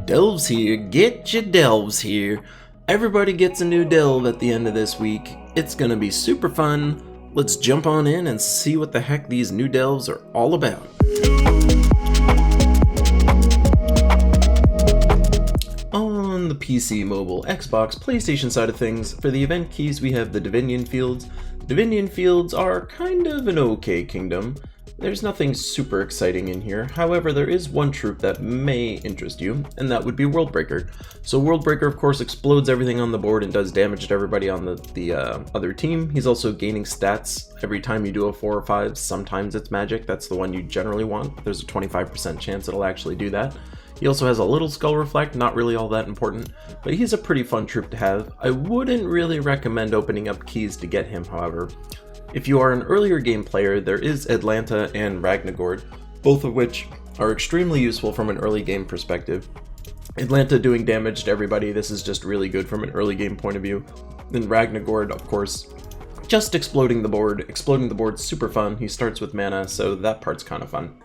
Delves here, get your delves here. Everybody gets a new delve at the end of this week. It's gonna be super fun. Let's jump on in and see what the heck these new delves are all about. On the PC, mobile, Xbox, PlayStation side of things, for the event keys we have the Divinian Fields. Divinian Fields are kind of an okay kingdom. There's nothing super exciting in here, however there is one troop that may interest you, and that would be Worldbreaker. So Worldbreaker of course explodes everything on the board and does damage to everybody on the other team. He's also gaining stats every time you do a 4 or 5, sometimes it's magic, that's the one you generally want, but there's a 25% chance it'll actually do that. He also has a little Skull Reflect, not really all that important, but he's a pretty fun troop to have. I wouldn't really recommend opening up keys to get him, however. If you are an earlier game player, there is Atlanta and Ragnagord, both of which are extremely useful from an early game perspective. Atlanta doing damage to everybody, this is just really good from an early game point of view. Then Ragnagord, of course, just exploding the board. Exploding the board's super fun, he starts with mana, so that part's kind of fun.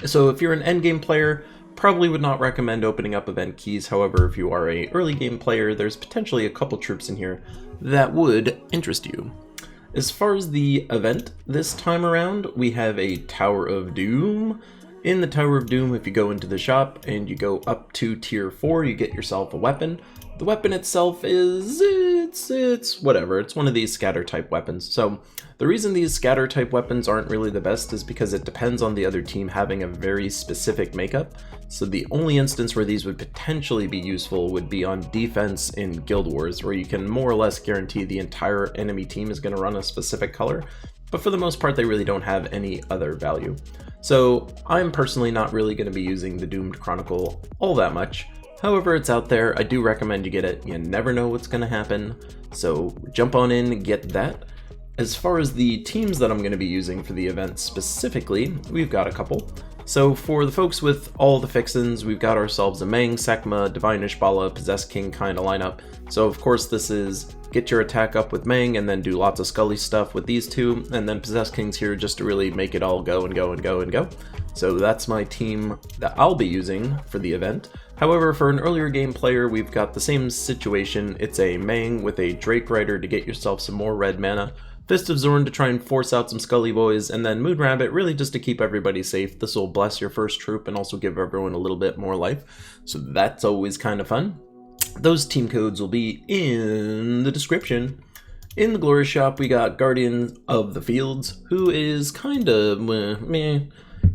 So if you're an endgame player, probably would not recommend opening up event keys. However, if you are a early game player, there's potentially a couple troops in here that would interest you. As far as the event this time around, we have a Tower of Doom. In the Tower of Doom, if you go into the shop and you go up to tier 4, you get yourself a weapon. The weapon itself is, it's whatever, it's one of these scatter type weapons. So the reason these scatter type weapons aren't really the best is because it depends on the other team having a very specific makeup. So the only instance where these would potentially be useful would be on defense in Guild Wars, where you can more or less guarantee the entire enemy team is going to run a specific color, but for the most part they really don't have any other value. So I'm personally not really going to be using the Doomed Chronicle all that much. However, it's out there, I do recommend you get it, you never know what's going to happen, so jump on in, get that. As far as the teams that I'm going to be using for the event specifically, we've got a couple. So for the folks with all the fixins, we've got ourselves a Mang, Sekma, Divine Ishbala, Possessed King kind of lineup. So of course this is get your attack up with Mang and then do lots of Scully stuff with these two, and then Possessed King's here just to really make it all go and go and go and go. So that's my team that I'll be using for the event. However, for an earlier game player, we've got the same situation. It's a Mang with a Drake Rider to get yourself some more red mana, Fist of Zorn to try and force out some Scully boys, and then Moon Rabbit really just to keep everybody safe. This will bless your first troop and also give everyone a little bit more life, so that's always kind of fun. Those team codes will be in the description. In the Glory Shop, we got Guardian of the Fields, who is kind of meh.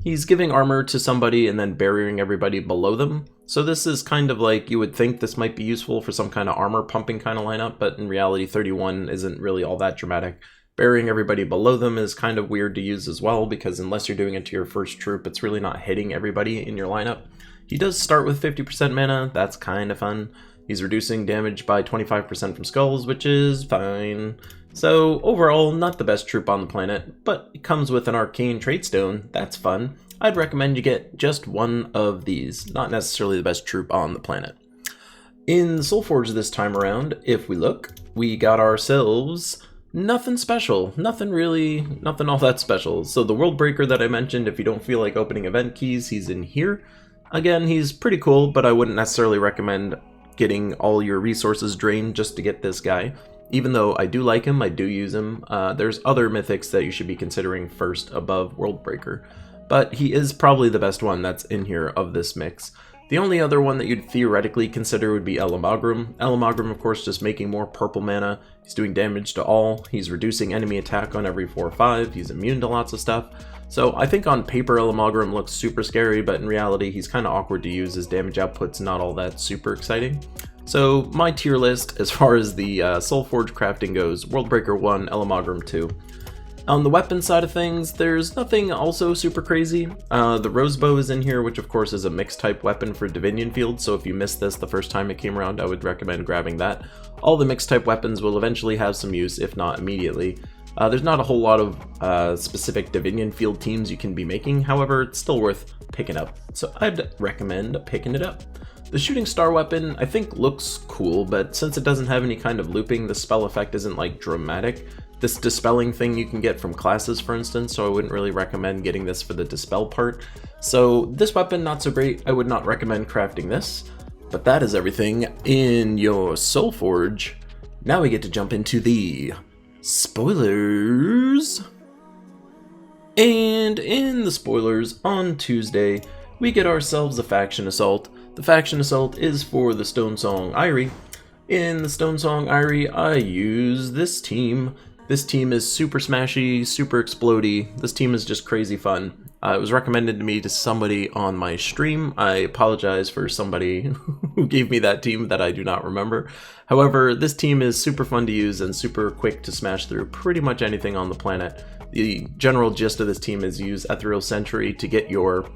He's giving armor to somebody and then burying everybody below them. So this is kind of like, you would think this might be useful for some kind of armor pumping kind of lineup, but in reality 31 isn't really all that dramatic. Burying everybody below them is kind of weird to use as well, because unless you're doing it to your first troop, it's really not hitting everybody in your lineup. He does start with 50% mana, that's kind of fun. He's reducing damage by 25% from skulls, which is fine. So overall, not the best troop on the planet, but it comes with an arcane trait stone, that's fun. I'd recommend you get just one of these, not necessarily the best troop on the planet. In Soulforge this time around, if we look, we got ourselves nothing special, nothing all that special. So the Worldbreaker that I mentioned, if you don't feel like opening event keys, he's in here. Again, he's pretty cool, but I wouldn't necessarily recommend getting all your resources drained just to get this guy. Even though I do like him, I do use him, there's other mythics that you should be considering first above Worldbreaker. But he is probably the best one that's in here of this mix. The only other one that you'd theoretically consider would be Elamagrum. Elamagrum, of course, just making more purple mana. He's doing damage to all. He's reducing enemy attack on every 4 or 5. He's immune to lots of stuff. So I think on paper Elamagrum looks super scary, but in reality he's kind of awkward to use. His damage output's not all that super exciting. So my tier list as far as the Soulforge crafting goes, Worldbreaker 1, Elamagrum 2. On the weapon side of things, there's nothing also super crazy. The Rosebow is in here, which of course is a mixed type weapon for Divinian Field, so if you missed this the first time it came around, I would recommend grabbing that. All the mixed type weapons will eventually have some use, if not immediately. There's not a whole lot of specific Divinian Field teams you can be making, however, it's still worth picking up, so I'd recommend picking it up. The Shooting Star weapon I think looks cool, but since it doesn't have any kind of looping, the spell effect isn't like dramatic. This dispelling thing you can get from classes, for instance, so I wouldn't really recommend getting this for the dispel part. So this weapon, not so great. I would not recommend crafting this. But that is everything in your Soul Forge. Now we get to jump into the spoilers. And in the spoilers, on Tuesday, we get ourselves a faction assault. The faction assault is for the Stonestong Eyrie. In the Stonestong Eyrie, I use this team. This team is super smashy, super explodey. This team is just crazy fun. It was recommended to me to somebody on my stream. I apologize for somebody who gave me that team that I do not remember. However, this team is super fun to use and super quick to smash through pretty much anything on the planet. The general gist of this team is use Ethereal Sentry to get your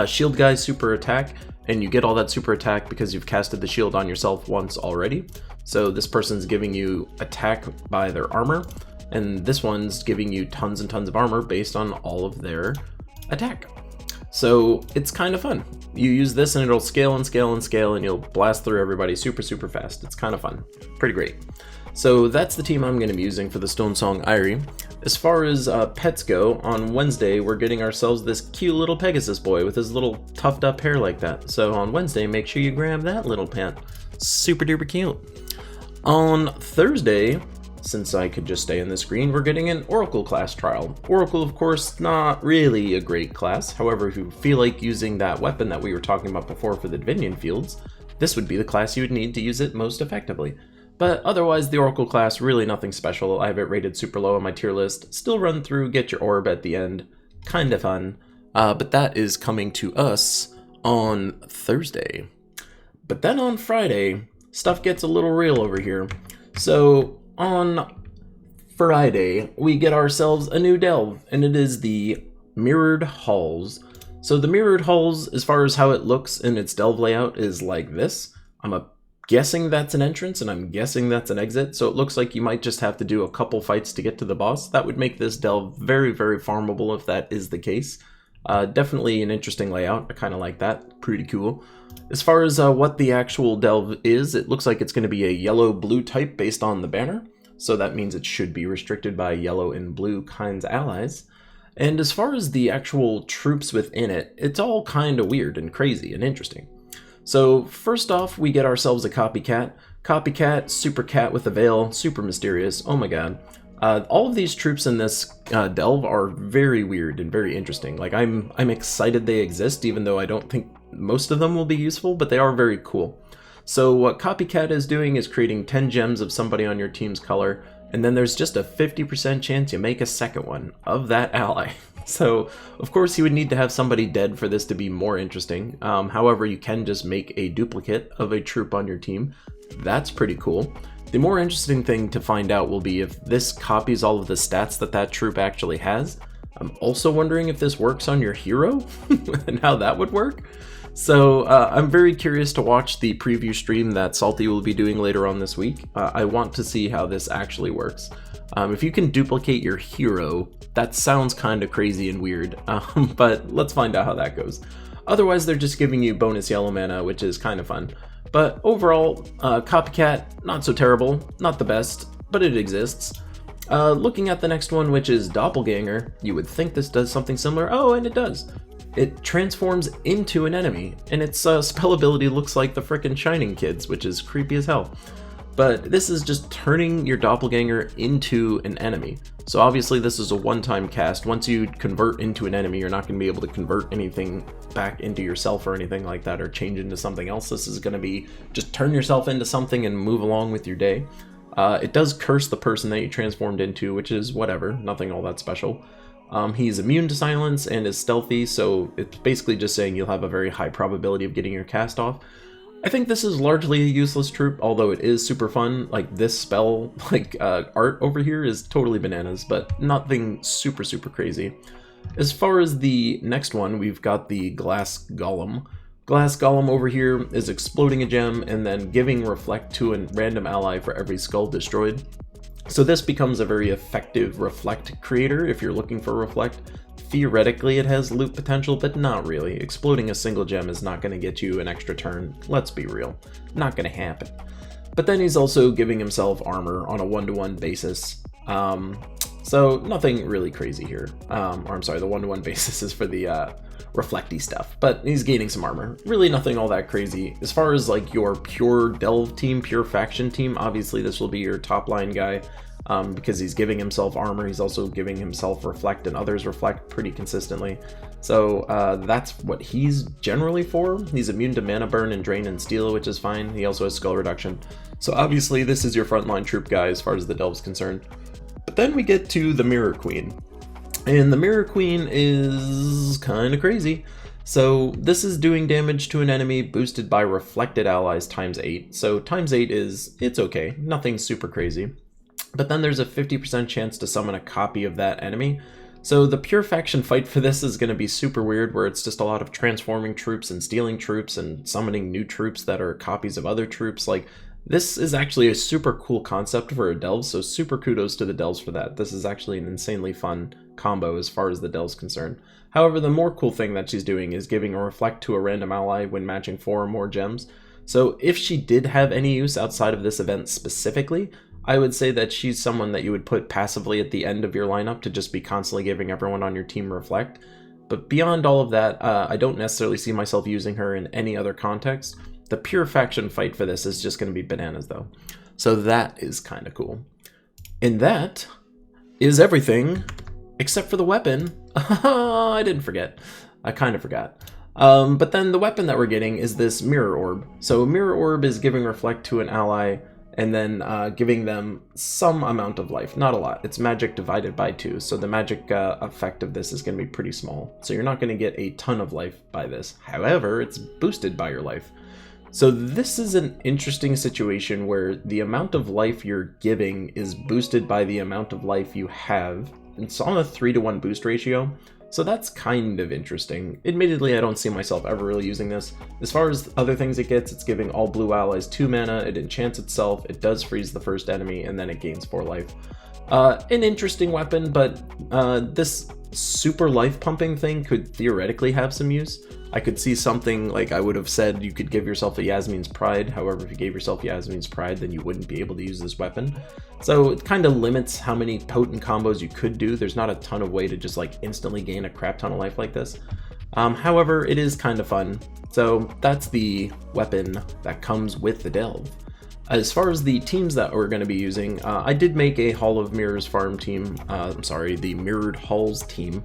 shield guy super attack, and you get all that super attack because you've casted the shield on yourself once already. So this person's giving you attack by their armor, and this one's giving you tons and tons of armor based on all of their attack. So it's kind of fun. You use this and it'll scale and scale and scale, and you'll blast through everybody super fast. It's kind of fun. Pretty great. So that's the team I'm going to be using for the Stonestong Eyrie. As far as pets go, on Wednesday we're getting ourselves this cute little Pegasus boy with his little tufted up hair like that. So on Wednesday, make sure you grab that little pet. Super duper cute. On Thursday, since I could just stay on the screen, we're getting an Oracle class trial. Oracle, of course, not really a great class. However, if you feel like using that weapon that we were talking about before for the Divinian Fields, this would be the class you would need to use it most effectively. But otherwise, the Oracle class, really nothing special. I have it rated super low on my tier list. Still run through, get your orb at the end. Kind of fun. But that is coming to us on Thursday. But then on Friday, stuff gets a little real over here. So on Friday, we get ourselves a new delve, and it is the Mirrored Halls. So the Mirrored Halls, as far as how it looks in its delve layout, is like this. I'm guessing that's an entrance, and I'm guessing that's an exit, so it looks like you might just have to do a couple fights to get to the boss. That would make this delve very farmable if that is the case. Definitely an interesting layout. I kind of like that. Pretty cool. As far as what the actual delve is, it looks like it's going to be a yellow-blue type based on the banner. So that means it should be restricted by yellow and blue kinds of allies. And as far as the actual troops within it, it's all kind of weird and crazy and interesting. So first off, we get ourselves a copycat. Copycat, super cat with a veil, super mysterious. Oh my god. All of these troops in this delve are very weird and very interesting. Like I'm excited they exist, even though I don't think most of them will be useful, but they are very cool. So what Copycat is doing is creating 10 gems of somebody on your team's color, and then there's just a 50% chance you make a second one of that ally. So of course you would need to have somebody dead for this to be more interesting. However, you can just make a duplicate of a troop on your team. That's pretty cool. The more interesting thing to find out will be if this copies all of the stats that troop actually has. I'm also wondering if this works on your hero and how that would work. So I'm very curious to watch the preview stream that Salty will be doing later on this week. I want to see how this actually works. If you can duplicate your hero, that sounds kind of crazy and weird, but let's find out how that goes. Otherwise, they're just giving you bonus yellow mana, which is kind of fun. But overall, Copycat, not so terrible, not the best, but it exists. Looking at the next one, which is Doppelganger, you would think this does something similar. Oh, and it does. It transforms into an enemy, and its spell ability looks like the frickin' Shining Kids, which is creepy as hell. But this is just turning your doppelganger into an enemy. So obviously this is a one-time cast. Once you convert into an enemy, you're not going to be able to convert anything back into yourself or anything like that, or change into something else. This is going to be just turn yourself into something and move along with your day. It does curse the person that you transformed into, which is whatever, nothing all that special. He's immune to silence and is stealthy, so it's basically just saying you'll have a very high probability of getting your cast off. I think this is largely a useless troop, although it is super fun. Like this spell, art over here is totally bananas, but nothing super crazy. As far as the next one, we've got the Glass Golem. Glass Golem over here is exploding a gem and then giving reflect to a random ally for every skull destroyed. So this becomes a very effective reflect creator if you're looking for reflect. Theoretically it has loot potential, but not really. Exploding a single gem is not going to get you an extra turn, let's be real. Not going to happen. But then he's also giving himself armor on a 1-to-1 basis. So nothing really crazy here. Or I'm sorry, the 1-to-1 basis is for the reflecty stuff, but he's gaining some armor. Really nothing all that crazy. As far as like your pure delve team, pure faction team, obviously this will be your top line guy, because he's giving himself armor. He's also giving himself reflect, and others reflect pretty consistently. So that's what he's generally for. He's immune to mana burn and drain and steal, which is fine. He also has skull reduction. So obviously this is your frontline troop guy as far as the delve's concerned. But then we get to the Mirror Queen. And the Mirror Queen is kind of crazy. So this is doing damage to an enemy boosted by reflected allies times 8. So times 8 it's okay, nothing super crazy. But then there's a 50% chance to summon a copy of that enemy. So the pure faction fight for this is going to be super weird, where it's just a lot of transforming troops and stealing troops and summoning new troops that are copies of other troops. Like, this is actually a super cool concept for a delve, so super kudos to the delves for that. This is actually an insanely fun combo as far as the delve's concerned. However, the more cool thing that she's doing is giving a reflect to a random ally when matching 4 or more gems. So if she did have any use outside of this event specifically, I would say that she's someone that you would put passively at the end of your lineup to just be constantly giving everyone on your team reflect. But beyond all of that, I don't necessarily see myself using her in any other context. The pure faction fight for this is just going to be bananas though. So that is kind of cool. And that is everything except for the weapon. I didn't forget. I kind of forgot. But then the weapon that we're getting is this Mirror Orb. So Mirror Orb is giving reflect to an ally and then giving them some amount of life. Not a lot. It's magic divided by 2, so the magic effect of this is going to be pretty small. So you're not going to get a ton of life by this. However, it's boosted by your life. So this is an interesting situation where the amount of life you're giving is boosted by the amount of life you have. It's on a 3-to-1 boost ratio. So that's kind of interesting. Admittedly, I don't see myself ever really using this. As far as other things it gets, it's giving all blue allies 2 mana, it enchants itself, it does freeze the first enemy, and then it gains 4 life. An interesting weapon, but this super life pumping thing could theoretically have some use. I could see something like I would have said you could give yourself a Yasmin's Pride. However, if you gave yourself Yasmin's Pride, then you wouldn't be able to use this weapon. So it kind of limits how many potent combos you could do. There's not a ton of way to just like instantly gain a crap ton of life like this. However, it is kind of fun. So that's the weapon that comes with the delve. As far as the teams that we're going to be using, I did make a Hall of Mirrors farm team. The Mirrored Halls team.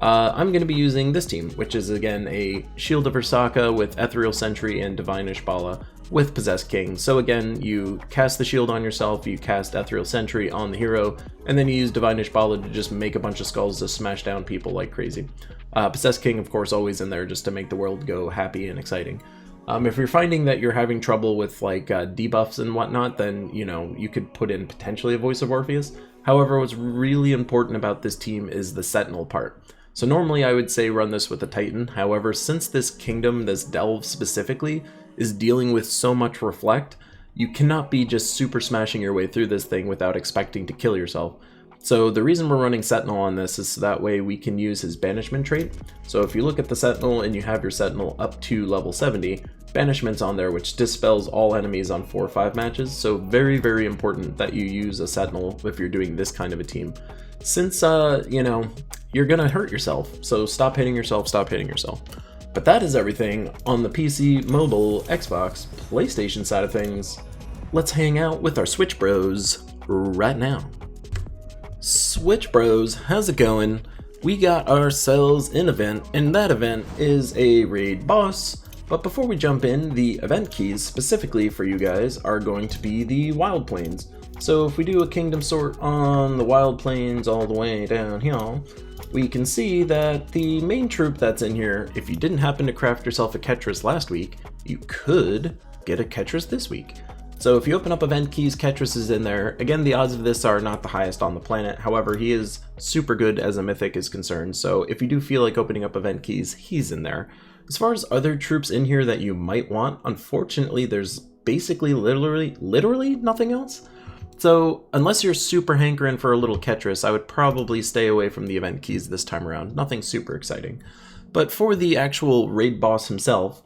I'm going to be using this team, which is again a Shield of Ursaka with Ethereal Sentry and Divine Ishbala with Possessed King. So again, you cast the shield on yourself, you cast Ethereal Sentry on the hero, and then you use Divine Ishbala to just make a bunch of skulls to smash down people like crazy. Possessed King, of course, always in there just to make the world go happy and exciting. If you're finding that you're having trouble with like debuffs and whatnot, then you could put in potentially a Voice of Orpheus. However, what's really important about this team is the Sentinel part. So normally I would say run this with a Titan. However, since this kingdom, this delve specifically, is dealing with so much reflect, you cannot be just super smashing your way through this thing without expecting to kill yourself. So the reason we're running Sentinel on this is so that way we can use his Banishment trait. So if you look at the Sentinel and you have your Sentinel up to level 70, Banishment's on there, which dispels all enemies on 4 or 5 matches. So very, very important that you use a Sentinel if you're doing this kind of a team. Since, you're gonna hurt yourself, so stop hitting yourself, stop hitting yourself. But that is everything on the PC, mobile, Xbox, PlayStation side of things. Let's hang out with our Switch Bros right now. Switch Bros, how's it going? We got ourselves an event, and that event is a raid boss. But before we jump in, the event keys specifically for you guys are going to be the Wild Plains. So if we do a kingdom sort on the Wild Plains all the way down here, we can see that the main troop that's in here, if you didn't happen to craft yourself a Ketris last week, you could get a Ketris this week. So if you open up event keys, Ketris is in there. Again, the odds of this are not the highest on the planet. However, he is super good as a mythic is concerned. So if you do feel like opening up event keys, he's in there. As far as other troops in here that you might want, unfortunately, there's basically literally nothing else. So unless you're super hankering for a little Ketris, I would probably stay away from the event keys this time around. Nothing super exciting. But for the actual raid boss himself,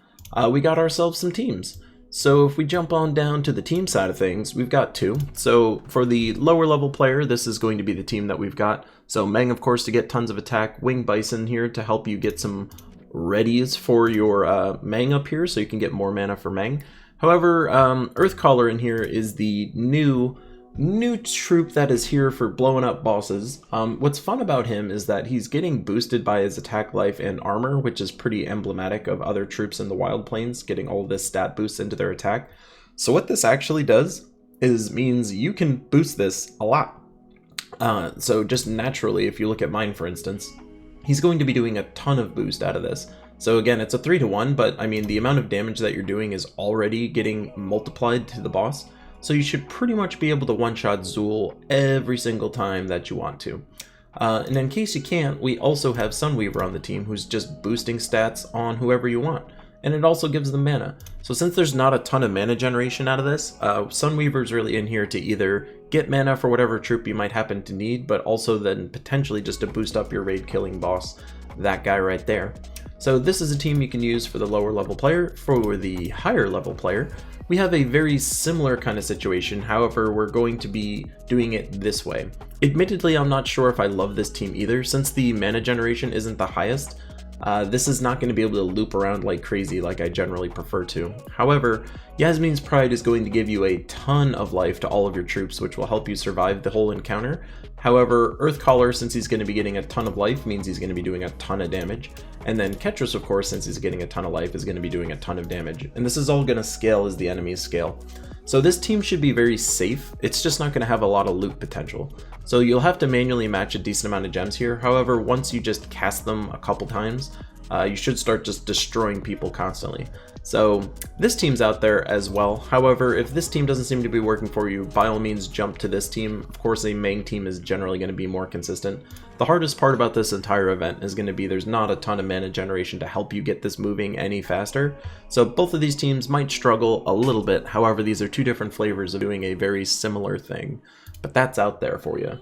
we got ourselves some teams. So if we jump on down to the team side of things, we've got 2. So for the lower level player, this is going to be the team that we've got. So Meng, of course, to get tons of attack, Wing Bison here to help you get some readies for your Mang up here, so you can get more mana for Mang. However, Earthcaller in here is the new troop that is here for blowing up bosses. What's fun about him is that he's getting boosted by his attack life and armor, which is pretty emblematic of other troops in the Wild Plains, getting all this stat boost into their attack. So what this actually does is means you can boost this a lot. So just naturally, if you look at mine, for instance, he's going to be doing a ton of boost out of this. So again, it's a 3-to-1, but I mean, the amount of damage that you're doing is already getting multiplied to the boss. So you should pretty much be able to one-shot Zool every single time that you want to. And in case you can't, we also have Sunweaver on the team who's just boosting stats on whoever you want. And it also gives them mana. So since there's not a ton of mana generation out of this, Sunweaver's really in here to either get mana for whatever troop you might happen to need, but also then potentially just to boost up your raid killing boss, that guy right there. So this is a team you can use for the lower level player. For the higher level player, we have a very similar kind of situation, however we're going to be doing it this way. Admittedly, I'm not sure if I love this team either, since the mana generation isn't the highest. This is not going to be able to loop around like crazy like I generally prefer to. However, Yasmin's Pride is going to give you a ton of life to all of your troops, which will help you survive the whole encounter. However, Earthcaller, since he's going to be getting a ton of life, means he's going to be doing a ton of damage. And then Ketris, of course, since he's getting a ton of life, is going to be doing a ton of damage. And this is all going to scale as the enemies scale. So this team should be very safe. It's just not going to have a lot of loot potential. So you'll have to manually match a decent amount of gems here. However, once you just cast them a couple times, you should start just destroying people constantly. So this team's out there as well. However, if this team doesn't seem to be working for you, by all means jump to this team. Of course, a Mang team is generally going to be more consistent. The hardest part about this entire event is going to be there's not a ton of mana generation to help you get this moving any faster. So both of these teams might struggle a little bit. However, these are two different flavors of doing a very similar thing. But that's out there for you.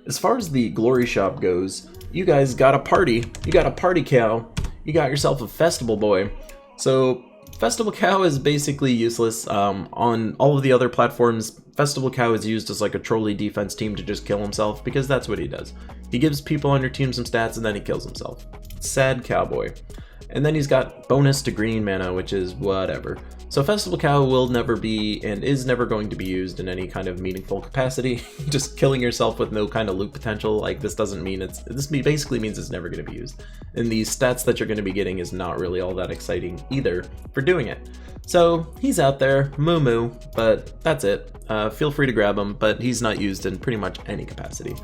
As far as the Glory Shop goes, you guys got a party. You got a party cow. You got yourself a festival boy. So Festival Cow is basically useless. On all of the other platforms, Festival Cow is used as like a trolley defense team to just kill himself, because that's what he does. He gives people on your team some stats and then he kills himself. Sad cowboy. And then he's got bonus to green mana, which is whatever. So Festival Cow will never be and is never going to be used in any kind of meaningful capacity. Just killing yourself with no kind of loot potential, like this doesn't mean this basically means it's never going to be used. And the stats that you're going to be getting is not really all that exciting either for doing it. So he's out there, moo moo, but that's it. Feel free to grab him, but he's not used in pretty much any capacity.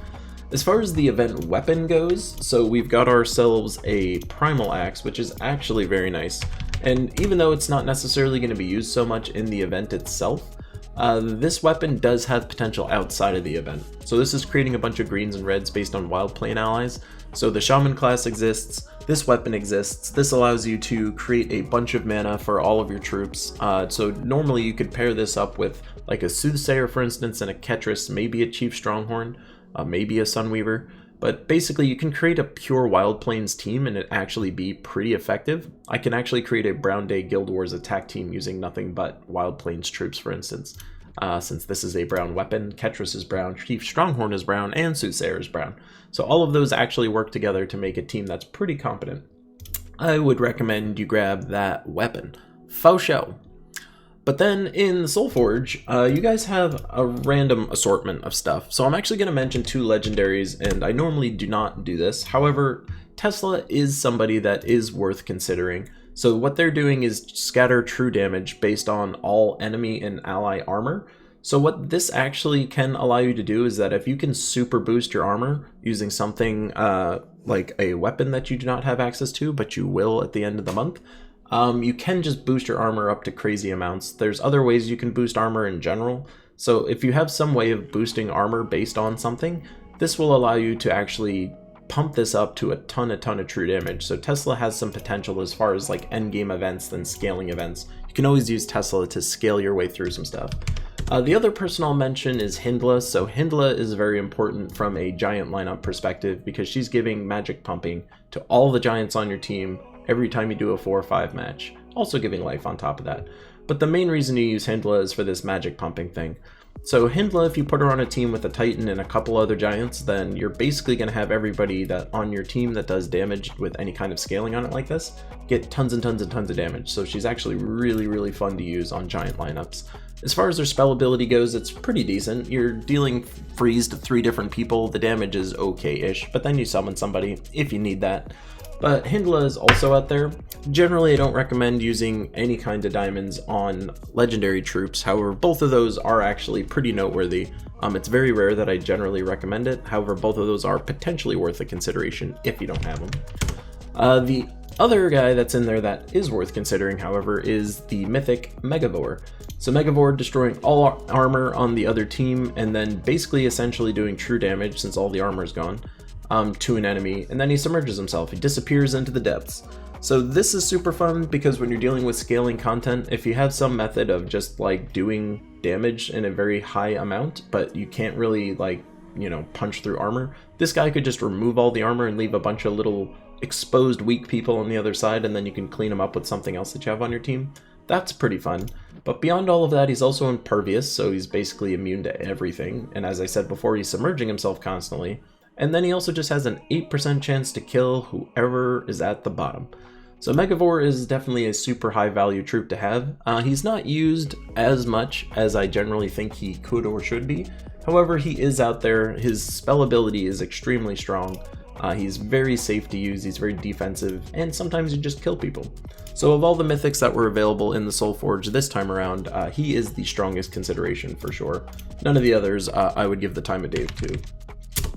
As far as the event weapon goes, so we've got ourselves a Primal Axe, which is actually very nice. And even though it's not necessarily going to be used so much in the event itself, this weapon does have potential outside of the event. So this is creating a bunch of greens and reds based on Wild Plain allies. So the Shaman class exists, this weapon exists, this allows you to create a bunch of mana for all of your troops. So normally you could pair this up with like a Soothsayer, for instance, and a Ketris, maybe a Chief Stronghorn, maybe a Sunweaver. But basically you can create a pure Wild Plains team and it actually be pretty effective. I can actually create a Brown Day Guild Wars attack team using nothing but Wild Plains troops, for instance. Since this is a brown weapon, Ketris is brown, Chief Stronghorn is brown, and Soothsayer is brown. So all of those actually work together to make a team that's pretty competent. I would recommend you grab that weapon. Faux show. But then in the Soulforge, you guys have a random assortment of stuff. So I'm actually going to mention two legendaries, and I normally do not do this. However, Tesla is somebody that is worth considering. So what they're doing is scatter true damage based on all enemy and ally armor. So what this actually can allow you to do is that if you can super boost your armor using something like a weapon that you do not have access to, but you will at the end of the month, you can just boost your armor up to crazy amounts. There's other ways you can boost armor in general. So if you have some way of boosting armor based on something, this will allow you to actually pump this up to a ton of true damage. So Tesla has some potential as far as like end game events than scaling events. You can always use Tesla to scale your way through some stuff. The other person I'll mention is Hyndla. So Hyndla is very important from a giant lineup perspective because she's giving magic pumping to all the giants on your team every time you do a 4 or 5 match, also giving life on top of that. but the main reason you use Hyndla is for this magic pumping thing. So Hyndla, if you put her on a team with a Titan and a couple other giants, then you're basically going to have everybody that on your team that does damage with any kind of scaling on it like this get tons and tons and tons of damage. So she's actually really fun to use on giant lineups. As far as her spell ability goes, it's pretty decent. You're dealing freeze to 3 different people. The damage is okay-ish, but then you summon somebody if you need that. But Hyndla is also out there. Generally, I don't recommend using any kind of diamonds on legendary troops. However, both of those are actually pretty noteworthy. It's very rare that I generally recommend it. However, both of those are potentially worth a consideration if you don't have them. The other guy that's in there that is worth considering, however, is the mythic Megavore. So Megavore destroying all armor on the other team and then basically essentially doing true damage since all the armor is gone. To an enemy, and then he submerges himself. He disappears into the depths. So this is super fun because when you're dealing with scaling content, if you have some method of just like doing damage in a very high amount, but you can't really like, you know, punch through armor, this guy could just remove all the armor and leave a bunch of little exposed weak people on the other side, and then you can clean them up with something else that you have on your team. That's pretty fun. But beyond all of that, he's also impervious, so he's basically immune to everything. And as I said before, he's submerging himself constantly. And then he also just has an 8% chance to kill whoever is at the bottom. So Megavore is definitely a super high value troop to have. He's not used as much as I generally think he could or should be. However, he is out there. His spell ability is extremely strong. He's very safe to use, he's very defensive, and sometimes you just kill people. So of all the mythics that were available in the Soul Forge this time around, he is the strongest consideration for sure. None of the others I would give the time of day to.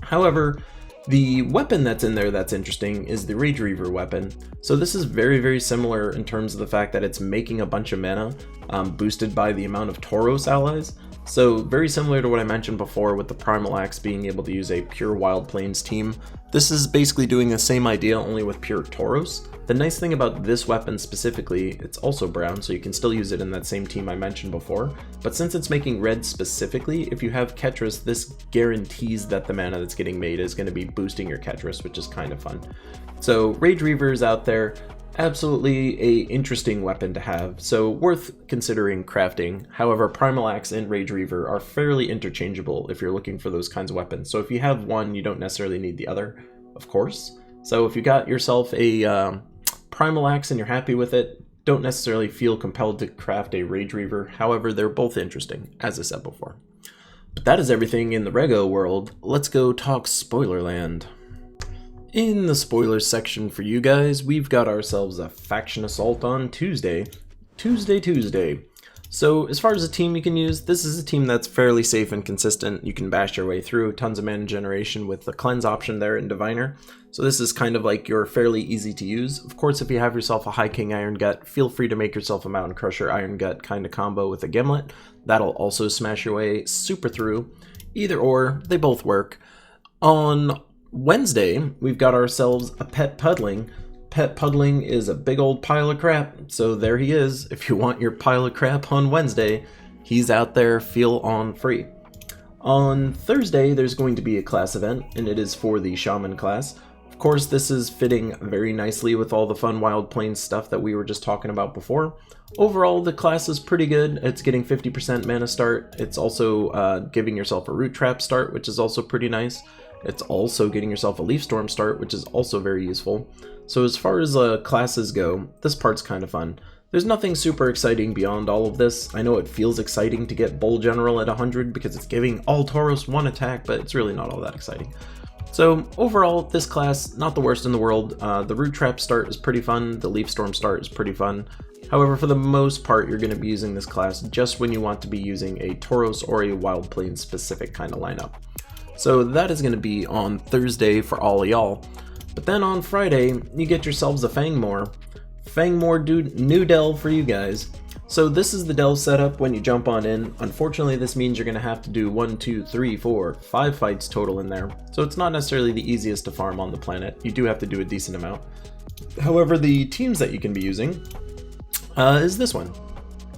However, the weapon that's in there that's interesting is the Rage Reaver weapon. So this is very similar in terms of the fact that it's making a bunch of mana, boosted by the amount of Tauros allies. So very similar to what I mentioned before with the Primal Axe being able to use a pure Wild Plains team. This is basically doing the same idea only with pure Tauros. The nice thing about this weapon specifically, it's also brown, so you can still use it in that same team I mentioned before. But since it's making red specifically, if you have Ketris, this guarantees that the mana that's getting made is going to be boosting your Ketris, which is kind of fun. So Rage Reaver is out there. Absolutely a interesting weapon to have, so worth considering crafting. However, Primal Axe and Rage Reaver are fairly interchangeable if you're looking for those kinds of weapons. So if you have one, you don't necessarily need the other, of course. So if you got yourself a Primal Axe and you're happy with it, don't necessarily feel compelled to craft a Rage Reaver. However, they're both interesting, as I said before. But that is everything in the Rego world. Let's go talk Spoilerland. In the spoilers section for you guys, we've got ourselves a faction assault on Tuesday. So as far as a team you can use, this is a team that's fairly safe and consistent. You can bash your way through, tons of mana generation with the cleanse option there in Diviner. So this is kind of like your fairly easy to use. Of course, if you have yourself a High King Iron Gut, feel free to make yourself a Mountain Crusher Iron Gut kind of combo with a Gimlet. That'll also smash your way super through. Either or, they both work. On Wednesday, we've got ourselves a Pet Puddling. Pet Puddling is a big old pile of crap, so there he is. If you want your pile of crap on Wednesday, he's out there, feel on free. On Thursday, there's going to be a class event, and it is for the Shaman class. Of course, this is fitting very nicely with all the fun Wild Plains stuff that we were just talking about before. Overall, the class is pretty good. It's getting 50% mana start. It's also giving yourself a Root Trap start, which is also pretty nice. It's also getting yourself a Leaf Storm start, which is also very useful. So as far as classes go, this part's kind of fun. There's nothing super exciting beyond all of this. I know it feels exciting to get Bull General at 100 because it's giving all Tauros 1 attack, but it's really not all that exciting. So overall, this class, not the worst in the world. The Root Trap start is pretty fun, the Leaf Storm start is pretty fun. However, for the most part, you're going to be using this class just when you want to be using a Tauros or a Wild Plains specific kind of lineup. So that is going to be on Thursday for all of y'all. But then on Friday, you get yourselves a Fang Moor. Fang Moor new delve for you guys. So this is the delve setup when you jump on in. Unfortunately, this means you're going to have to do 1, 2, 3, 4, 5 fights total in there. So it's not necessarily the easiest to farm on the planet. You do have to do a decent amount. However, the teams that you can be using is this one.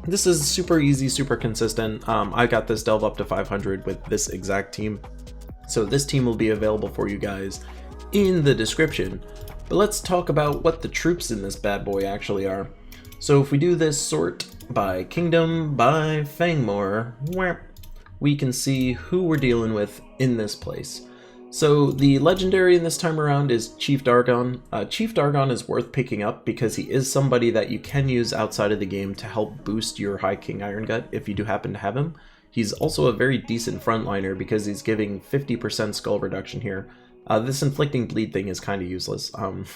This is super easy, super consistent. I got this delve up to 500 with this exact team. So this team will be available for you guys in the description. But let's talk about what the troops in this bad boy actually are. So if we do this sort by kingdom, by Fang Moor, we can see who we're dealing with in this place. So the legendary in this time around is Chief Dargon. Chief Dargon is worth picking up because he is somebody that you can use outside of the game to help boost your High King Iron Gut if you do happen to have him. He's also a very decent frontliner because he's giving 50% skull reduction here. This inflicting bleed thing is kind of useless,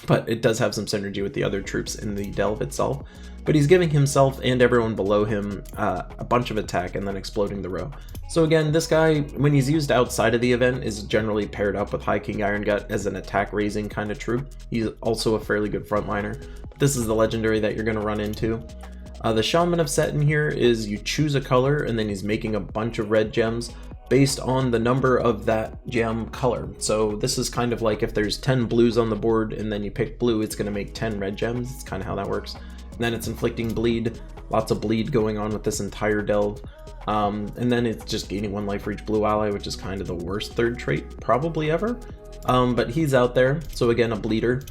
but it does have some synergy with the other troops in the delve itself. But he's giving himself and everyone below him a bunch of attack and then exploding the row. So again, this guy, when he's used outside of the event, is generally paired up with High King Iron Gut as an attack raising kind of troop. He's also a fairly good frontliner. This is the legendary that you're going to run into. The Shaman of Set in here is you choose a color and then he's making a bunch of red gems based on the number of that gem color. So this is kind of like if there's 10 blues on the board and then you pick blue, it's going to make 10 red gems. It's kind of how that works. And then it's inflicting bleed, lots of bleed going on with this entire delve. And then it's just gaining 1 life for each blue ally, which is kind of the worst third trait probably ever. But he's out there, so again, a bleeder.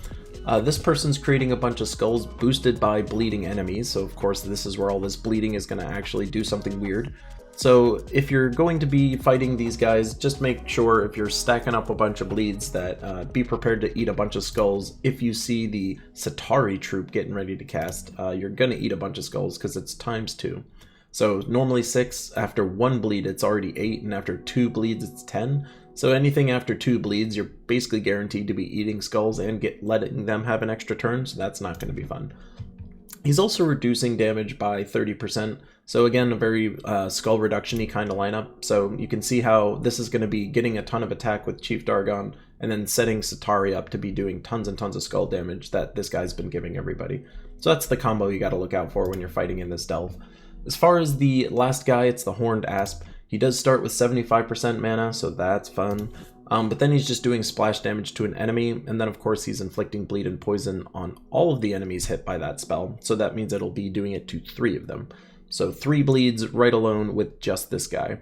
This person's creating a bunch of skulls boosted by bleeding enemies, so of course this is where all this bleeding is going to actually do something weird. So if you're going to be fighting these guys, just make sure if you're stacking up a bunch of bleeds that be prepared to eat a bunch of skulls. If you see the Satari troop getting ready to cast, you're going to eat a bunch of skulls because it's ×2. So normally 6, after 1 bleed it's already 8, and after 2 bleeds it's 10. So anything after 2 bleeds, you're basically guaranteed to be eating skulls and letting them have an extra turn, so that's not going to be fun. He's also reducing damage by 30%, so again, a very skull reduction-y kind of lineup. So you can see how this is going to be getting a ton of attack with Chief Dargon, and then setting Satari up to be doing tons and tons of skull damage that this guy's been giving everybody. So that's the combo you got to look out for when you're fighting in this delve. As far as the last guy, it's the Horned Asp. He does start with 75% mana, so that's fun. But then he's just doing splash damage to an enemy, and then of course he's inflicting bleed and poison on all of the enemies hit by that spell, so that means it'll be doing it to 3 of them. So 3 bleeds right alone with just this guy.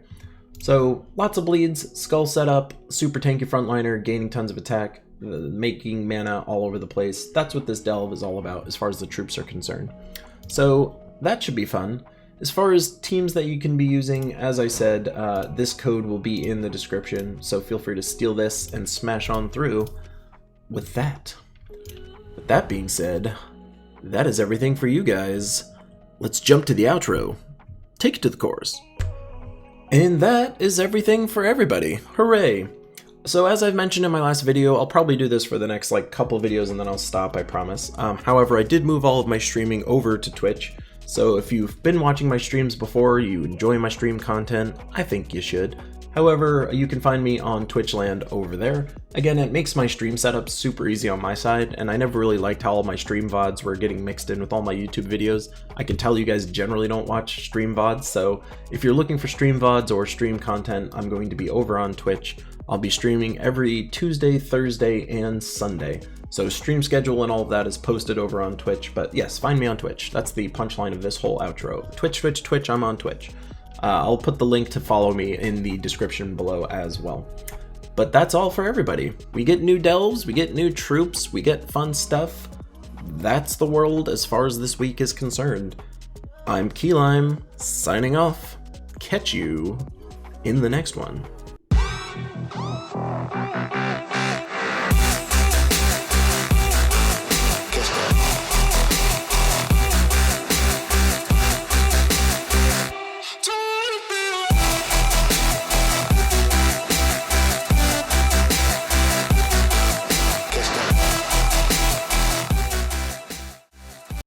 So lots of bleeds, skull setup, super tanky frontliner, gaining tons of attack, making mana all over the place. That's what this delve is all about as far as the troops are concerned. So that should be fun. As far as teams that you can be using, as I said, this code will be in the description, so feel free to steal this and smash on through with that. With that being said, that is everything for you guys. Let's jump to the outro. Take it to the chorus. And that is everything for everybody. Hooray! So as I've mentioned in my last video, I'll probably do this for the next couple videos and then I'll stop, I promise. However, I did move all of my streaming over to Twitch. So if you've been watching my streams before, you enjoy my stream content, I think you should. However, you can find me on Twitchland over there. Again, it makes my stream setup super easy on my side, and I never really liked how all my stream VODs were getting mixed in with all my YouTube videos. I can tell you guys generally don't watch stream VODs, so if you're looking for stream VODs or stream content, I'm going to be over on Twitch. I'll be streaming every Tuesday, Thursday, and Sunday. So stream schedule and all of that is posted over on Twitch, but yes, find me on Twitch. That's the punchline of this whole outro. Twitch, Twitch, Twitch, I'm on Twitch. I'll put the link to follow me in the description below as well. But that's all for everybody. We get new delves, we get new troops, we get fun stuff. That's the world as far as this week is concerned. I'm Keylime, signing off. Catch you in the next one.